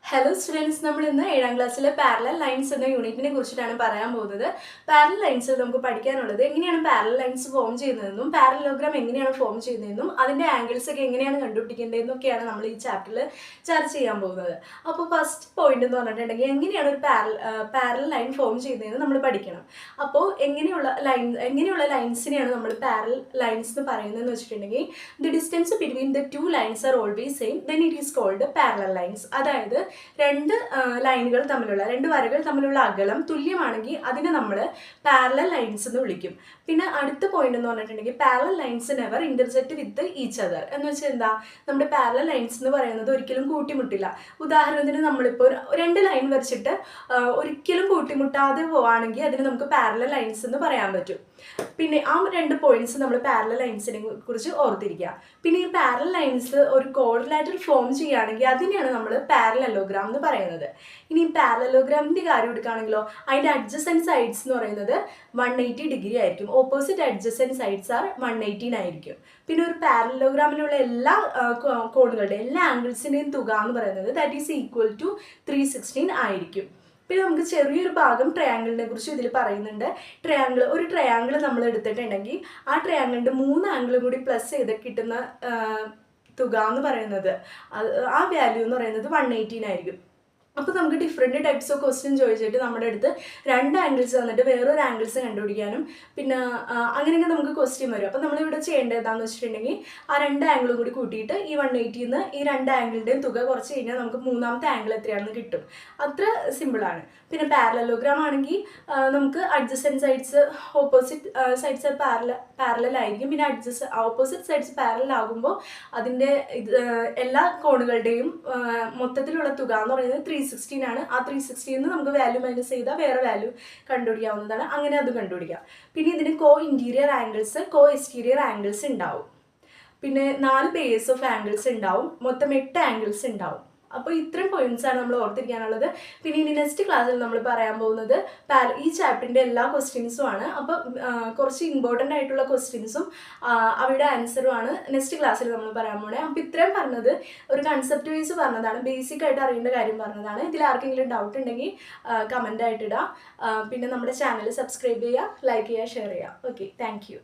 Hello students, നമ്മൾ ഇന്ന് 7ാം ക്ലാസ്സിലെ പാരലൽ ലൈൻസ് എന്ന യൂണിറ്റിനെ കുറിച്ചിട്ടാണ് പറയാൻ പോകുന്നത്. പാരലൽ ലൈൻസിൽ നമുക്ക് പഠിക്കാനുള്ളത് എങ്ങനെയാണ് പാരലൽ ലൈൻസ് ഫോം ചെയ്യുന്നതെന്നും പാരലലോഗ്രാം എങ്ങനെയാണ് ഫോം ചെയ്യുന്നതെന്നും അതിന്റെ ആംഗിൾസ് ഒക്കെ എങ്ങനെയാണ് കണ്ടുപിടിക്കേണ്ടതെന്നൊക്കെയാണ് നമ്മൾ ഈ ചാപ്റ്ററിൽ ചർച്ച ചെയ്യാൻ പോകുന്നത്. അപ്പോൾ ഫസ്റ്റ് പോയിന്റ് എന്ന് പറഞ്ഞിട്ടുണ്ടെങ്കിൽ എങ്ങനെയാണ് ഒരു പാരലൽ ലൈൻ ഫോം ചെയ്യുന്നതെന്ന് നമ്മൾ പഠിക്കണം. അപ്പോൾ എങ്ങനെയുള്ള ലൈൻസിനെയാണ് നമ്മൾ പാരലൽ ലൈൻസ് എന്ന് പറയുന്നതെന്ന് വെച്ചിട്ടുണ്ടെങ്കിൽ the distance between the two lines are always same then it is called parallel lines. അതായത് രണ്ട് ലൈനുകൾ തമ്മിലുള്ള രണ്ട് വരകൾ തമ്മിലുള്ള അകലം തുല്യമാണെങ്കിൽ അതിനെ നമ്മൾ പാരലൽ ലൈൻസ് എന്ന് വിളിക്കും. പിന്നെ അടുത്ത പോയിന്റ് എന്ന് പറഞ്ഞിട്ടുണ്ടെങ്കിൽ parallel lines never intersect with each other എന്ന് വെച്ചാൽ എന്താ, നമ്മുടെ പാരലൽ ലൈൻസ് എന്ന് പറയുന്നത് ഒരിക്കലും കൂട്ടിമുട്ടില്ല. ഉദാഹരണത്തിന് നമ്മളിപ്പോൾ രണ്ട് ലൈൻ വരച്ചിട്ട് ഒരിക്കലും കൂട്ടിമുട്ടാതെ പോവുകയാണെങ്കിൽ അതിന് നമുക്ക് പാരലൽ ലൈൻസ് എന്ന് പറയാൻ പറ്റും. പിന്നെ ആ രണ്ട് പോയിന്റ്സ് നമ്മൾ പാരലൽ ലൈൻസിനെ കുറിച്ച് ഓർത്തിരിക്കുക. പിന്നെ ഈ പാരലൽ ലൈൻസ് ഒരു ക്വാഡ്രിലാറ്ററൽ ഫോം ചെയ്യുകയാണെങ്കിൽ അതിനെയാണ് നമ്മൾ പാരലലോഗ്രാം എന്ന് പറയുന്നത്. ഇനി പാരലലോഗ്രാമിന്റെ കാര്യം എടുക്കുകയാണെങ്കിലോ അതിന്റെ അഡ്ജസൻറ്റ് സൈഡ്സ് എന്ന് പറയുന്നത് 180 ഡിഗ്രി ആയിരിക്കും. ഓപ്പോസിറ്റ് അഡ്ജസൻറ്റ് സൈഡ്സ് ആർ 118 ആയിരിക്കും. പിന്നെ ഒരു പാരലലോഗ്രാമിലുള്ള എല്ലാ കോണുകളുടെ എല്ലാ ആംഗിൾസിന്റെയും തുക എന്ന് പറയുന്നത് ദാറ്റ് ഈസ് ഈക്വൽ ടു 316 ആയിരിക്കും. പിന്നെ നമുക്ക് ചെറിയൊരു ഭാഗം ട്രയാങ്കിളിനെ കുറിച്ച് ഇതിൽ പറയുന്നുണ്ട്. ഒരു ട്രയാങ്കിൾ നമ്മൾ എടുത്തിട്ടുണ്ടെങ്കിൽ ആ ട്രയാങ്കിളിൻ്റെ 3 ആംഗിളും കൂടി പ്ലസ് ചെയ്ത് കിട്ടുന്ന തുക എന്ന് പറയുന്നത് ആ വാല്യൂ എന്ന് പറയുന്നത് 118 ആയിരിക്കും. അപ്പോൾ നമുക്ക് ഡിഫറെൻറ്റ് ടൈപ്സ് ഓഫ് ക്വസ്റ്റ്യൻ ചോദിച്ചിട്ട് നമ്മുടെ അടുത്ത് രണ്ട് ആംഗിൾസ് തന്നിട്ട് വേറൊരു ആംഗിൾസ് കണ്ടുപിടിക്കാനും പിന്നെ അങ്ങനെയൊക്കെ നമുക്ക് ക്വസ്റ്റ്യൻ വരും. അപ്പോൾ നമ്മളിവിടെ ചെയ്യേണ്ടത് എന്താണെന്ന് വെച്ചിട്ടുണ്ടെങ്കിൽ ആ രണ്ട് ആംഗിളും കൂടി കൂട്ടിയിട്ട് ഈ 180 നിന്ന് ഈ രണ്ട് ആംഗിളിൻ്റെയും തുക കുറച്ച് കഴിഞ്ഞാൽ നമുക്ക് മൂന്നാമത്തെ ആംഗിൾ എത്രയാണെന്ന് കിട്ടും. അത്ര സിമ്പിളാണ്. പിന്നെ പാരലലോഗ്രാം ആണെങ്കിൽ നമുക്ക് adjacent sides opposite sides parallel ആയിരിക്കും. പിന്നെ ഓപ്പോസിറ്റ് സൈഡ്സ് പാരലൽ ആകുമ്പോൾ അതിൻ്റെ എല്ലാ കോണുകളുടെയും മൊത്തത്തിലുള്ള തുക എന്ന് പറയുന്നത് 316 ആണ്. ആ 316 നമുക്ക് വാല്യൂ മൈനസ് ചെയ്താൽ വേറെ വാല്യൂ കണ്ടുപിടിക്കാവുന്നതാണ്. അങ്ങനെ അത് കണ്ടുപിടിക്കാം. പിന്നെ ഇതിന് കോ ഇൻറ്റീരിയർ ആംഗിൾസ് കോ എക്സ്റ്റീരിയർ ആംഗിൾസ് ഉണ്ടാവും. പിന്നെ 4 ബേസ് ഓഫ് ആംഗിൾസ് ഉണ്ടാവും. മൊത്തം 8 ആംഗിൾസ് ഉണ്ടാവും. അപ്പോൾ ഇത്രയും പോയിന്റ്സാണ് നമ്മൾ ഓർത്തിരിക്കാനുള്ളത്. പിന്നെ ഇനി നെക്സ്റ്റ് ക്ലാസ്സിൽ നമ്മൾ പറയാൻ പോകുന്നത് ഈ ചാപ്റ്ററിൻ്റെ എല്ലാ ക്വസ്റ്റ്യൻസും ആണ്. അപ്പോൾ കുറച്ച് ഇമ്പോർട്ടൻ്റ് ആയിട്ടുള്ള ക്വസ്റ്റ്യൻസും അവയുടെ ആൻസറുമാണ് നെക്സ്റ്റ് ക്ലാസ്സിൽ നമ്മൾ പറയാൻ പോണേ. അപ്പോൾ ഇത്രയും പറഞ്ഞത് ഒരു കൺസെപ്റ്റ് വൈസ് പറഞ്ഞതാണ്, ബേസിക് ആയിട്ട് അറിയേണ്ട കാര്യം പറഞ്ഞതാണ്. ഇതിൽ ആർക്കെങ്കിലും ഡൗട്ട് ഉണ്ടെങ്കിൽ കമൻ്റ് ആയിട്ട് ഇടുക. പിന്നെ നമ്മുടെ ചാനൽ സബ്സ്ക്രൈബ് ചെയ്യുക, ലൈക്ക് ചെയ്യുക, ഷെയർ ചെയ്യുക. Okay, thank you.